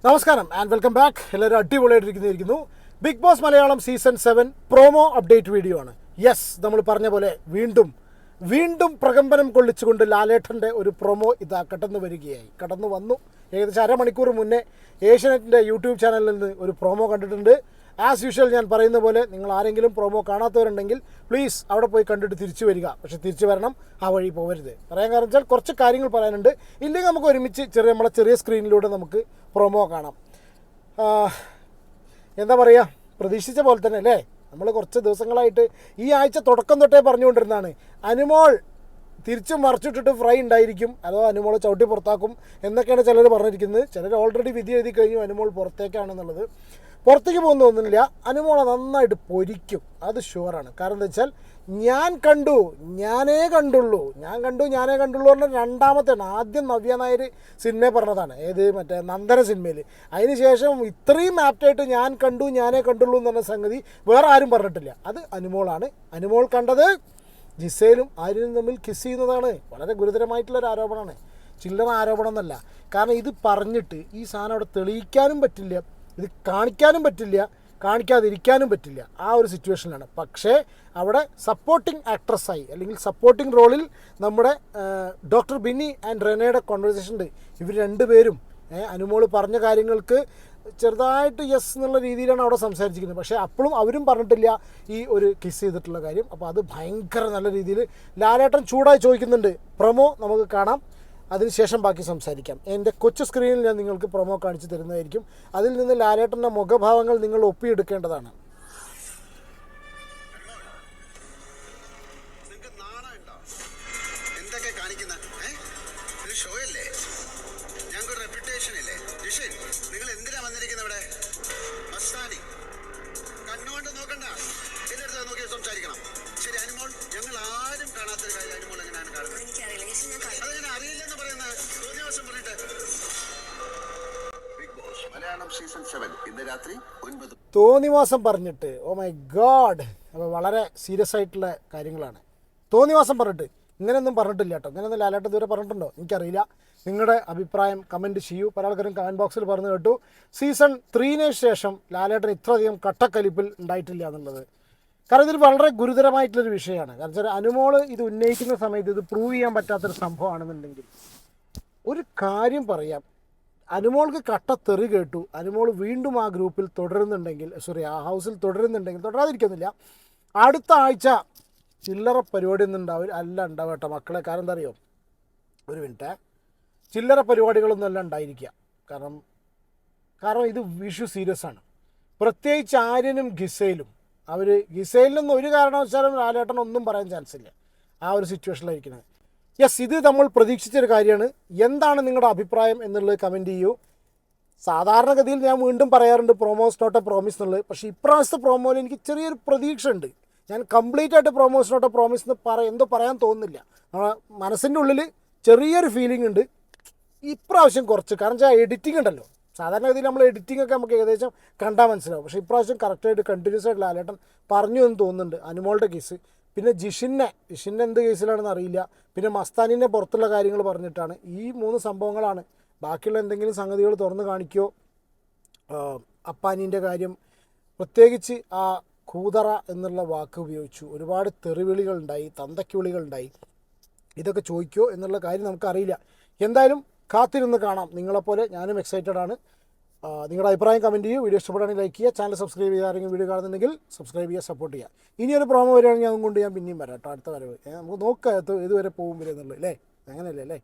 നമസ്കാരം and welcome back. എല്ലാവരും അടിപൊളിയായിട്ടിരിക്കുന്നു. Bigg Boss Malayalam season 7 promo update video ആണ്. യെസ്, നമ്മൾ പറഞ്ഞ പോലെ വീണ്ടും പ്രകമ്പനം കൊള്ളിച്ചുകൊണ്ട് ലാലേട്ടൻ്റെ ഒരു പ്രൊമോ ഇതാ കടന്നു വന്നു. ഏകദേശം അരമണിക്കൂർ മുന്നേ ഏഷ്യാനെറ്റിൻ്റെ യൂട്യൂബ് ചാനലിൽ നിന്ന് ഒരു പ്രൊമോ കണ്ടിട്ടുണ്ട്. ആസ് യൂഷ്വൽ ഞാൻ പറയുന്ന പോലെ നിങ്ങൾ ആരെങ്കിലും പ്രൊമോ കാണാത്തവരുണ്ടെങ്കിൽ പ്ലീസ് അവിടെ പോയി കണ്ടിട്ട് തിരിച്ചു വരിക. പക്ഷേ തിരിച്ചു വരണം, ആ വഴി പോകരുത്. പറയാൻ കാരണം വെച്ചാൽ കുറച്ച് കാര്യങ്ങൾ പറയാനുണ്ട്. ഇല്ലെങ്കിൽ നമുക്ക് ഒരുമിച്ച് നമ്മളെ ചെറിയ സ്ക്രീനിലൂടെ നമുക്ക് പ്രൊമോ കാണാം. എന്താ പറയുക, പ്രതീക്ഷിച്ച പോലെ തന്നെ അല്ലേ. നമ്മൾ കുറച്ച് ദിവസങ്ങളായിട്ട് ഈ ആഴ്ച തുടക്കം തൊട്ടേ പറഞ്ഞുകൊണ്ടിരുന്നതാണ് അനുമോൾ തിരിച്ചും മറിച്ചിട്ടിട്ട് ഫ്രൈ ഉണ്ടായിരിക്കും, അതോ അനുമോൾ ചവിട്ടി പുറത്താക്കും എന്നൊക്കെയാണ് ചിലർ പറഞ്ഞിരിക്കുന്നത്. ചിലർ ഓൾറെഡി വിധി എഴുതി കഴിഞ്ഞു അനുമോൾ പുറത്തേക്കാണെന്നുള്ളത്. പുറത്തേക്ക് പോകുന്ന ഒന്നുമില്ല, അനുമോളെ നന്നായിട്ട് പൊരിക്കും, അത് ഷുവറാണ്. കാരണം എന്താ വെച്ചാൽ ഞാനേ കണ്ടുള്ളൂ പറഞ്ഞാൽ രണ്ടാമത്തെയാണ്. ആദ്യം നവ്യ നായർ സിനിമ പറഞ്ഞതാണ്, മറ്റേ നന്ദന സിനിമയിൽ. അതിന് ശേഷം ഇത്രയും ആപ്റ്റായിട്ട് ഞാനേ കണ്ടുള്ളൂ എന്ന് പറഞ്ഞ സംഗതി വേറെ ആരും പറഞ്ഞിട്ടില്ല. അത് അനുമോളാണ്. അനുമോൾ കണ്ടത് ജിസേലും ആര്യനും തമ്മിൽ കിസ് ചെയ്യുന്നതാണ്. വളരെ ഗുരുതരമായിട്ടുള്ളൊരു ആരോപണമാണ്, ചില്ലറ ആരോപണം എന്നല്ല. കാരണം ഇത് പറഞ്ഞിട്ട് ഈ സാധനം അവിടെ തെളിയിക്കാനും പറ്റില്ല, ഇത് കാണിക്കാനും പറ്റില്ല, കാണിക്കാതിരിക്കാനും പറ്റില്ല. ആ ഒരു സിറ്റുവേഷനിലാണ്. പക്ഷേ അവിടെ സപ്പോർട്ടിംഗ് ആക്ട്രസ്സായി അല്ലെങ്കിൽ സപ്പോർട്ടിംഗ് റോളിൽ നമ്മുടെ ഡോക്ടർ ബിന്നി ആൻഡ് റെനയുടെ കോൺവെർസേഷൻ ഉണ്ട്. ഇവർ രണ്ടുപേരും അനുമോൾ പറഞ്ഞ കാര്യങ്ങൾക്ക് ചെറുതായിട്ട് യെസ് എന്നുള്ള രീതിയിലാണ് അവിടെ സംസാരിച്ചിരിക്കുന്നത്. പക്ഷേ അപ്പോഴും അവരും പറഞ്ഞിട്ടില്ല ഈ ഒരു കിസ് ചെയ്തിട്ടുള്ള കാര്യം. അപ്പോൾ അത് ഭയങ്കര നല്ല രീതിയിൽ ലാലേട്ടൻ ചൂടായി ചോദിക്കുന്നുണ്ട്. പ്രൊമോ നമുക്ക് കാണാം, അതിനുശേഷം ബാക്കി സംസാരിക്കാം. എൻ്റെ കൊച്ചു സ്ക്രീനിൽ ഞാൻ നിങ്ങൾക്ക് പ്രൊമോ കാണിച്ചു തരുന്നതായിരിക്കും. അതിൽ നിന്ന് ലാലേട്ടൻ്റെ മുഖഭാവങ്ങൾ നിങ്ങൾ ഒപ്പിയെടുക്കേണ്ടതാണ്. ശരി അനുമോൾ, ഞങ്ങൾ ആരും കാണാത്തൊരു കാര്യം അനുമോൾ എങ്ങനെയാണ് കാണുന്നത്? അതെങ്ങനെ അറിയില്ലെന്ന് പറയുന്നത്? ബിഗ് ബോസ് മലയാളം സീസൺ 7 ഇന്ന് രാത്രി 9. തോന്നിവാസം പറഞ്ഞിട്ട് ഓ മൈ ഗാഡ്. അപ്പോൾ വളരെ സീരിയസ് ആയിട്ടുള്ള കാര്യങ്ങളാണ്. തോന്നിവാസം പറഞ്ഞിട്ട് ഇങ്ങനെയൊന്നും പറഞ്ഞിട്ടില്ല കേട്ടോ. ഇങ്ങനെയൊന്നും ലാലേട്ടൻ ഇതുവരെ പറഞ്ഞിട്ടുണ്ടോ എനിക്കറിയില്ല. നിങ്ങളുടെ അഭിപ്രായം കമൻറ്റ് ചെയ്യൂ. പല ആൾക്കാരും കമൻറ്റ് ബോക്സിൽ പറഞ്ഞു കേട്ടു സീസൺ 3 ശേഷം ലാലേട്ടൻ ഇത്രയധികം കട്ടക്കലിപ്പിൽ ഉണ്ടായിട്ടില്ല എന്നുള്ളത്. കാരണം ഇതിൽ വളരെ ഗുരുതരമായിട്ടുള്ളൊരു വിഷയമാണ്. കാരണം വെച്ചാൽ അനുമോൾ ഇത് ഉന്നയിക്കുന്ന സമയത്ത് ഇത് പ്രൂവ് ചെയ്യാൻ പറ്റാത്തൊരു സംഭവമാണെന്നുണ്ടെങ്കിൽ ഒരു കാര്യം പറയാം, അനുമോൾക്ക് കട്ടത്തെറി കേട്ടു, അനുമോൾ വീണ്ടും ആ ഗ്രൂപ്പിൽ തുടരുന്നുണ്ടെങ്കിൽ, ആ ഹൗസിൽ തുടരുന്നുണ്ടെങ്കിൽ, തുടരാതിരിക്കുന്നില്ല, അടുത്ത ആഴ്ച ചില്ലറ പരിപാടി ഒന്നും ഉണ്ടാവും കേട്ടോ മക്കളെ. കാരണം എന്താ അറിയോ, ഒരു മിനിറ്റ്, ചില്ലറ പരിപാടികളൊന്നും അല്ല ഉണ്ടായിരിക്കുക. കാരണം ഇത് വിഷു സീരിയസ് ആണ്. പ്രത്യേകിച്ച് ആര്യനും ഗിസയിലും. ഗിസയിലൊന്നും ഒരു കാരണവശാലും ലാലേട്ടൻ ഒന്നും പറയാൻ ചാൻസ് ഇല്ല. ആ ഒരു സിറ്റുവേഷനിലായിരിക്കുന്നത്. യെസ്, ഇത് നമ്മൾ പ്രതീക്ഷിച്ചൊരു കാര്യമാണ്. എന്താണ് നിങ്ങളുടെ അഭിപ്രായം എന്നുള്ളത് കമൻറ്റ് ചെയ്യൂ. സാധാരണഗതിയിൽ ഞാൻ വീണ്ടും പറയാറുണ്ട് പ്രൊമോസ് നോട്ട് എ പ്രോമിസ് എന്നുള്ളത്. പക്ഷേ ഇപ്രാവശ്യത്തെ പ്രൊമോയിൽ എനിക്ക് ചെറിയൊരു പ്രതീക്ഷ ഉണ്ട്. ഞാൻ കംപ്ലീറ്റ് ആയിട്ട് പ്രൊമോസ് നോട്ട് എ പ്രോമിസ് എന്ന് എന്തോ പറയാൻ തോന്നുന്നില്ല. നമ്മുടെ മനസ്സിൻ്റെ ഉള്ളിൽ ചെറിയൊരു ഫീലിംഗ് ഉണ്ട് ഇപ്രാവശ്യം കുറച്ച്. കാരണം വെച്ചാൽ എഡിറ്റിംഗ് ഉണ്ടല്ലോ, സാധാരണഗതിയിൽ നമ്മൾ എഡിറ്റിംഗ് ഒക്കെ നമുക്ക് ഏകദേശം കണ്ടാൽ മനസ്സിലാവും. പക്ഷേ ഇപ്രാവശ്യം കറക്റ്റായിട്ട് കണ്ടിന്യൂസ് ആയിട്ട് ലാലേട്ടൻ പറഞ്ഞു എന്ന് തോന്നുന്നുണ്ട്. അനുമോളുടെ കേസ്, പിന്നെ ജിഷിനെ എന്ത് കേസിലാണെന്ന് അറിയില്ല, പിന്നെ മസ്താനിനെ പുറത്തുള്ള കാര്യങ്ങൾ പറഞ്ഞിട്ടാണ്. ഈ 3 സംഭവങ്ങളാണ്. ബാക്കിയുള്ള എന്തെങ്കിലും സംഗതികൾ തുറന്ന് കാണിക്കുകയോ, അപ്പാനീൻ്റെ കാര്യം പ്രത്യേകിച്ച് ആ കൂതറ എന്നുള്ള വാക്ക് ഉപയോഗിച്ചു, ഒരുപാട് തെറിവിളികളുണ്ടായി, തന്തയ്ക്ക് വിളികളുണ്ടായി, ഇതൊക്കെ ചോദിക്കുമോ എന്നുള്ള കാര്യം നമുക്കറിയില്ല. എന്തായാലും കാത്തിരുന്ന് കാണാം. നിങ്ങളെപ്പോലെ ഞാനും എക്സൈറ്റഡ് ആണ്. നിങ്ങളുടെ അഭിപ്രായം കമൻറ്റ് ചെയ്യുക. വീഡിയോ ഇഷ്ടപ്പെടുകയാണെങ്കിൽ ലൈക്ക് ചെയ്യുക. ചാനൽ സബ്സ്ക്രൈബ് ചെയ്യുക. ആരെങ്കിലും വീഡിയോ കാണുന്നുണ്ടെങ്കിൽ സബ്സ്ക്രൈബ് ചെയ്യുക, സപ്പോർട്ട് ചെയ്യുക. ഇനിയൊരു പ്രോമോ വരികയാണെങ്കിൽ അതുകൊണ്ട് ഞാൻ പിന്നെയും വരാം കേട്ടോ. അടുത്ത വരവ് നമുക്ക് നോക്കാം ഇതുവരെ പോകും വരെ എന്നുള്ളത് അല്ലേ. അങ്ങനെയല്ലേ അല്ലേ.